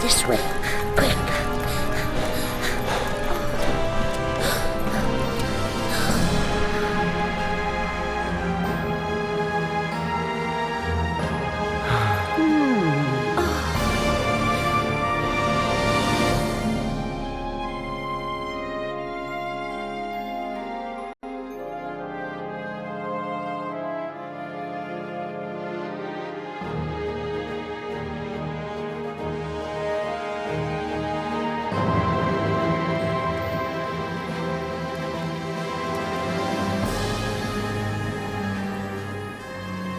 This way, quick!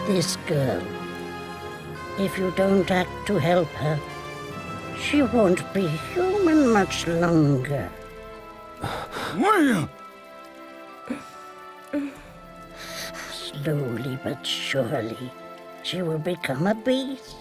This girl, if you don't act to help her, she won't be human much longer. Where? Slowly but surely, she will become a beast.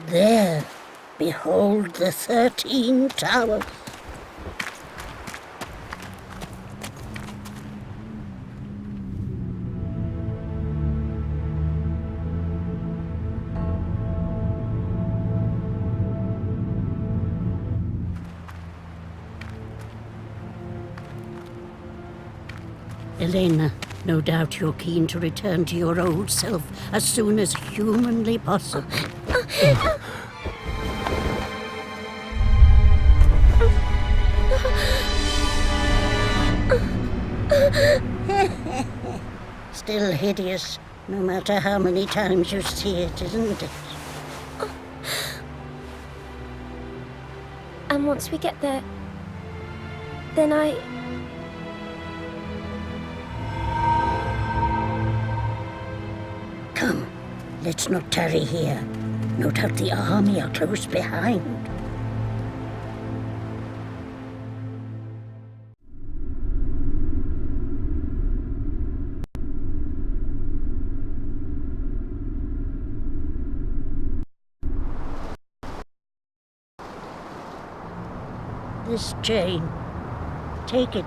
There, behold the 13 towers. Elena, no doubt you're keen to return to your old self as soon as humanly possible. Still hideous, no matter how many times you see it, isn't it? And once we get there, then Come, let's not tarry here. No doubt the army are close behind. This chain. Take it.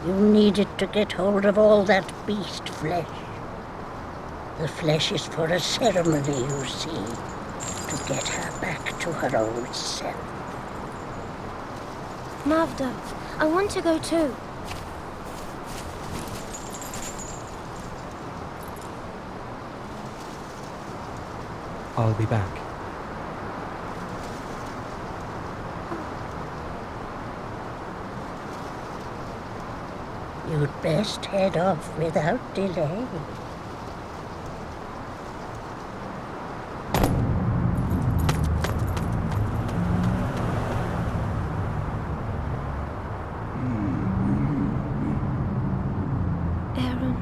You need it to get hold of all that beast flesh. The flesh is for a ceremony, you see, to get her back to her old self. Mavda, I want to go too. I'll be back. You'd best head off without delay. Aeron,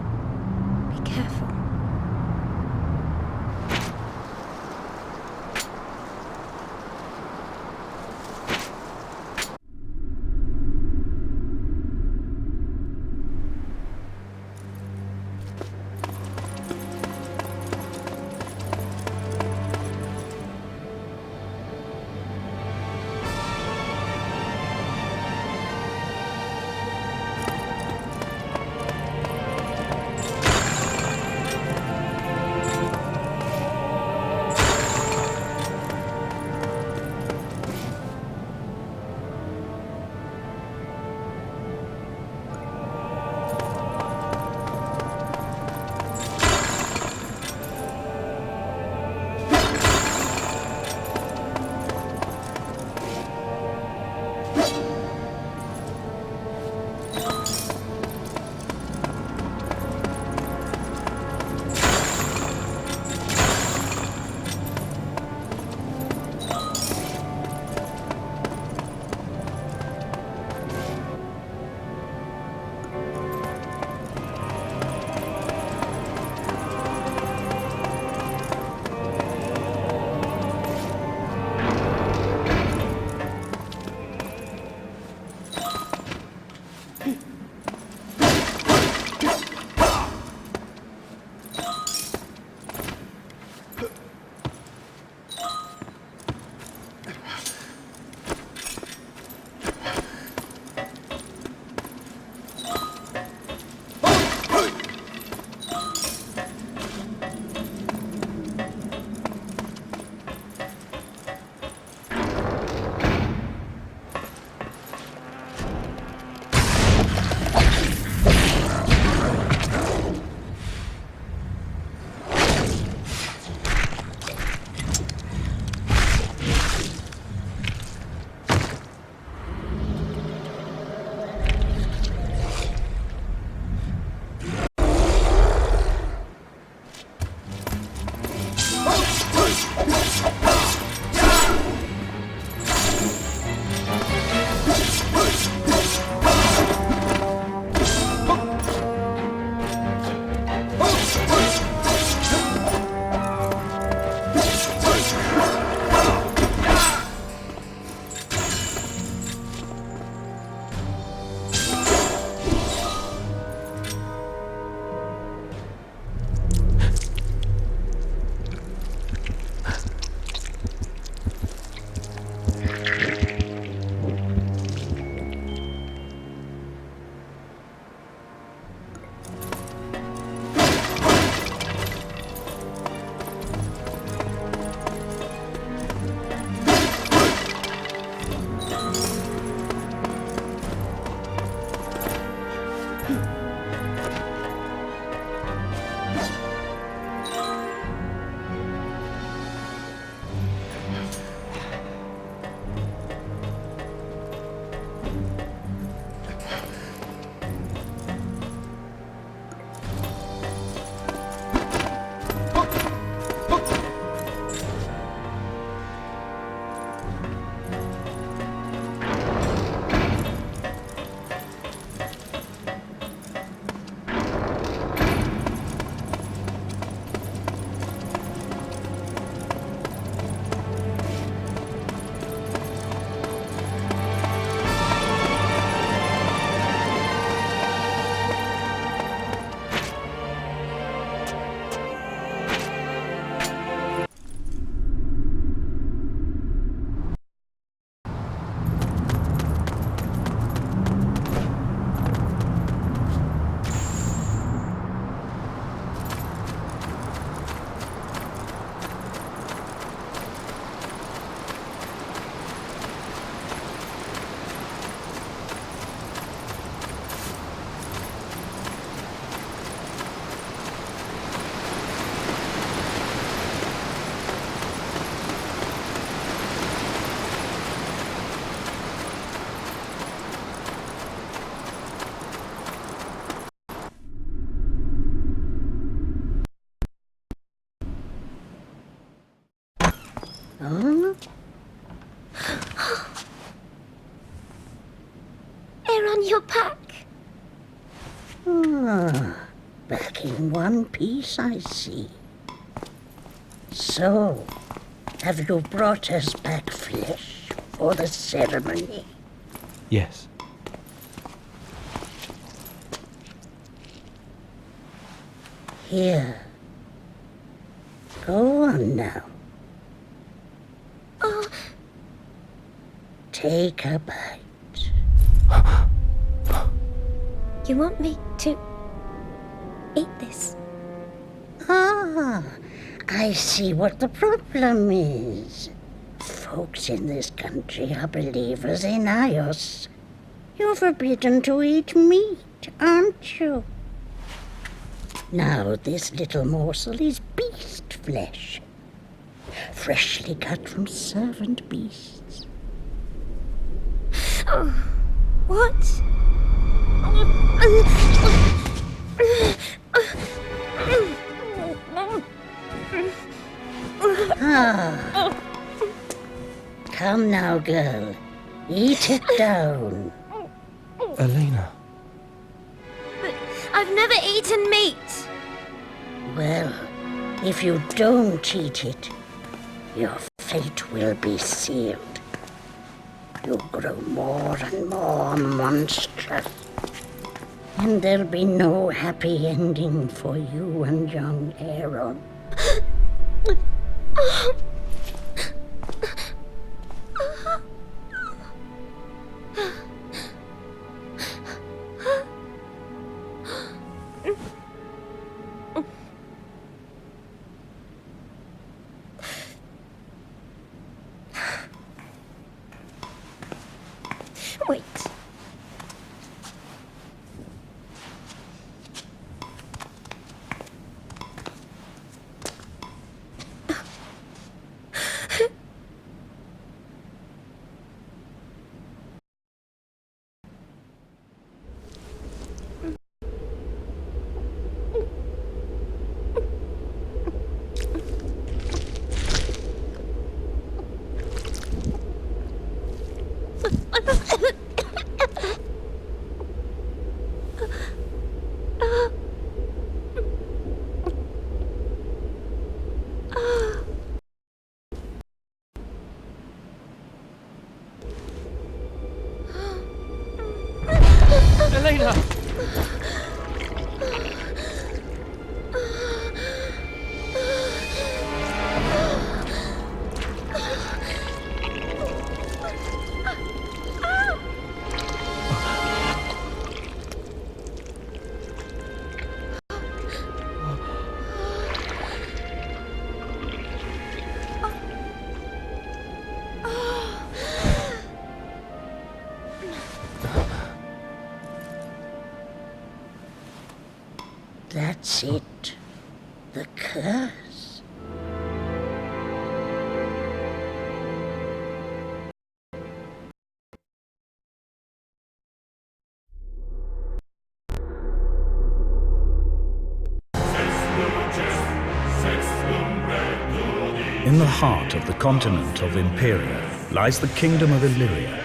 be careful. on your back. Ah, back in one piece, I see. So, have you brought us back flesh for the ceremony? Yes. Here. Go on now. Oh, Take a bite. you want me to eat this? Ah, I see what the problem is. Folks in this country are believers in Ios. You're forbidden to eat meat, aren't you? Now this little morsel is beast flesh, freshly cut from servant beasts. Oh, what? Ah. Come now, girl. Eat it down. Elena. But I've never eaten meat. Well, if you don't eat it, your fate will be sealed. You grow more and more monstrous. And there'll be no happy ending for you and young Aeron. Wait. Elena! That's it. The curse. In the heart of the continent of Imperia lies the kingdom of Illyria.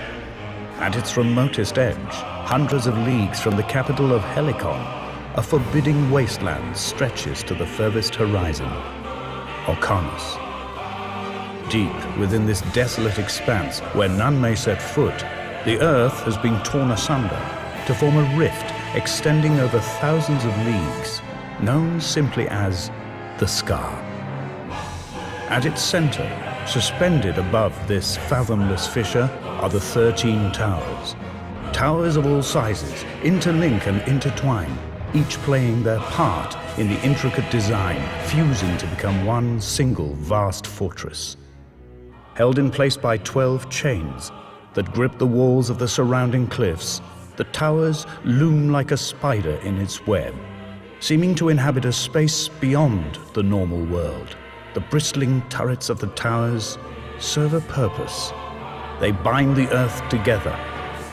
At its remotest edge, hundreds of leagues from the capital of Helicon, a forbidding wasteland stretches to the furthest horizon, Oraclos. Deep within this desolate expanse where none may set foot, the earth has been torn asunder to form a rift extending over thousands of leagues, known simply as the Scar. At its center, suspended above this fathomless fissure, are the 13 towers. Towers of all sizes interlink and intertwine, each playing their part in the intricate design, fusing to become one single vast fortress. Held in place by 12 chains that grip the walls of the surrounding cliffs, the towers loom like a spider in its web, seeming to inhabit a space beyond the normal world. The bristling turrets of the towers serve a purpose. They bind the earth together,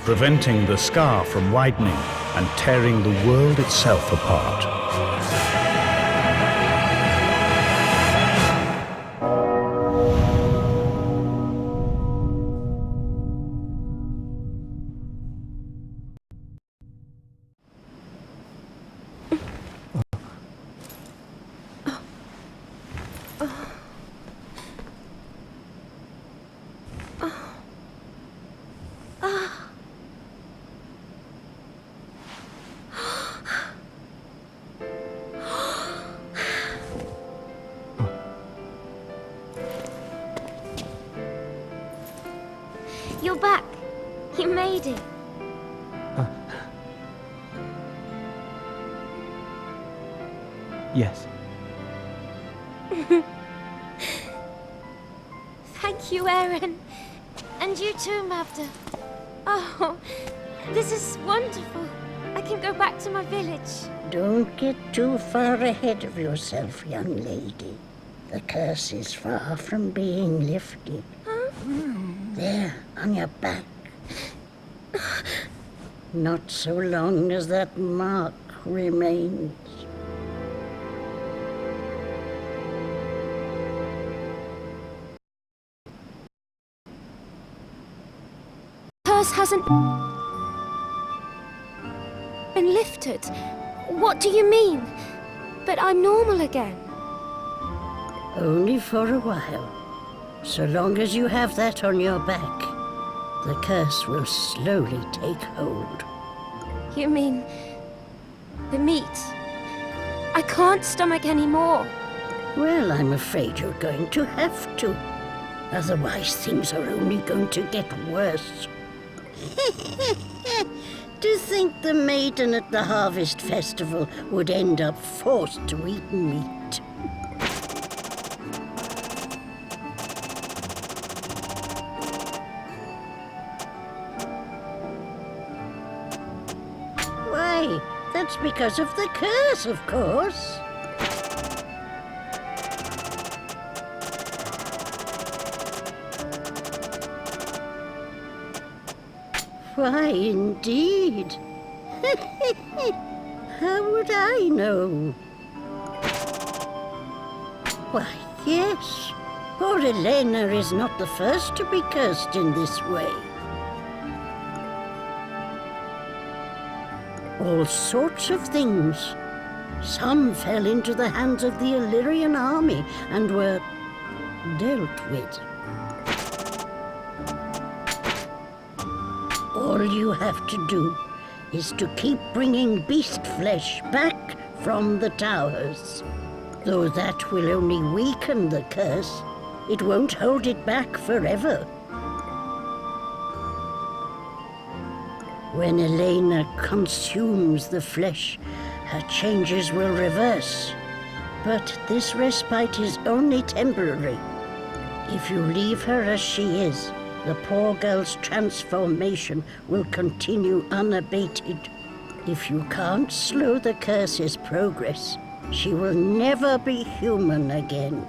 preventing the scar from widening and tearing the world itself apart. You're back. You made it. Yes. Thank you, Aeron. And you too, Mavda. Oh, this is wonderful. I can go back to my village. Don't get too far ahead of yourself, young lady. The curse is far from being lifted. Huh? There, on your back. Not so long as that mark remains. Curse hasn't been lifted. What do you mean? But I'm normal again. Only for a while. So long as you have that on your back, the curse will slowly take hold. You mean the meat? I can't stomach anymore. Well, I'm afraid you're going to have to. Otherwise, things are only going to get worse. To think the maiden at the Harvest Festival would end up forced to eat meat. Why, that's because of the curse, of course. Why, indeed. How would I know? Why, yes. Poor Elena is not the first to be cursed in this way. All sorts of things. Some fell into the hands of the Illyrian army and were dealt with. All you have to do is to keep bringing beast flesh back from the towers. Though that will only weaken the curse, it won't hold it back forever. When Elena consumes the flesh, her changes will reverse. But this respite is only temporary. If you leave her as she is, the poor girl's transformation will continue unabated. If you can't slow the curse's progress, she will never be human again.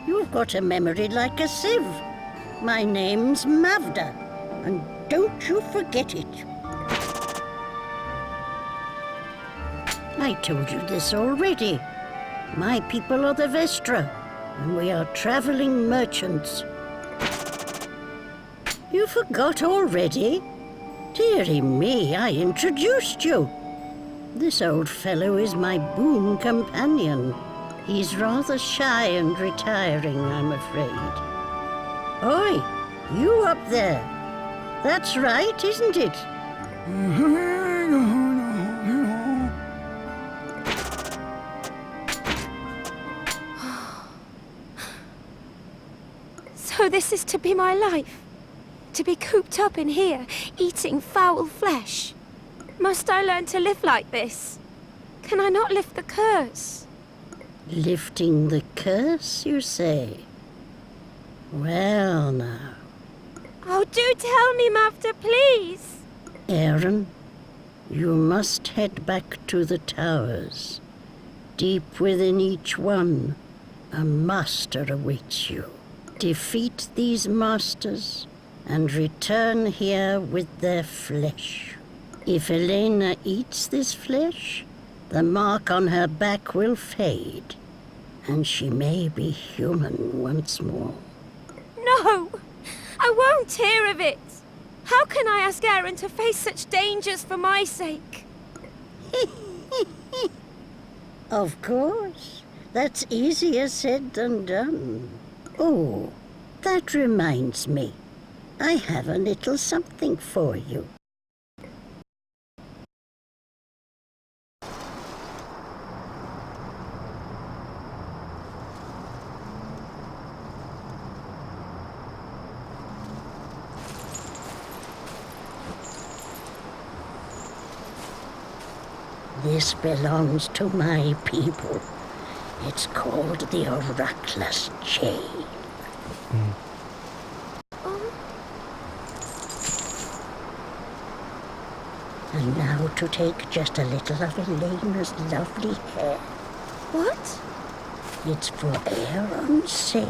You've got a memory like a sieve. My name's Mavda, and don't you forget it. I told you this already. My people are the Vestra, and we are traveling merchants. You forgot already? Dearie me, I introduced you. This old fellow is my boon companion. He's rather shy and retiring, I'm afraid. Oi, you up there. That's right, isn't it? So this is to be my life? To be cooped up in here, eating foul flesh? Must I learn to live like this? Can I not lift the curse? Lifting the curse, you say? Well, now. Oh, do tell me, Mavda, please! Aeron, you must head back to the towers. Deep within each one, a master awaits you. Defeat these masters and return here with their flesh. If Elena eats this flesh, the mark on her back will fade, and she may be human once more. No! I won't hear of it! How can I ask Aeron to face such dangers for my sake? Of course. That's easier said than done. Oh, that reminds me. I have a little something for you. This belongs to my people. It's called the Oraclos Chain. And now to take just a little of Elena's lovely hair. What? It's for Aeron's sake.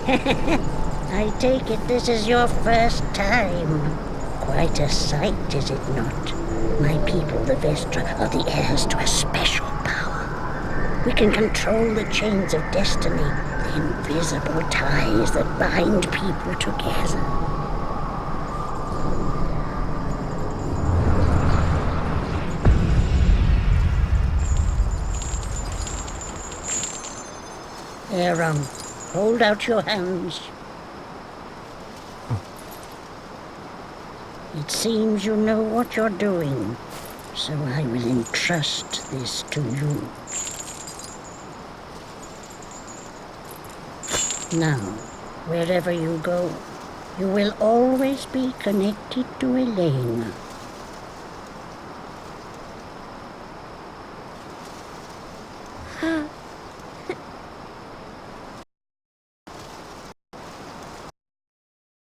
I take it this is your first time. Quite a sight, is it not? My people, the Vestra, are the heirs to a special power. We can control the chains of destiny, the invisible ties that bind people together. Aeron, hold out your hands. It seems you know what you're doing, so I will entrust this to you. Now, wherever you go, you will always be connected to Elena.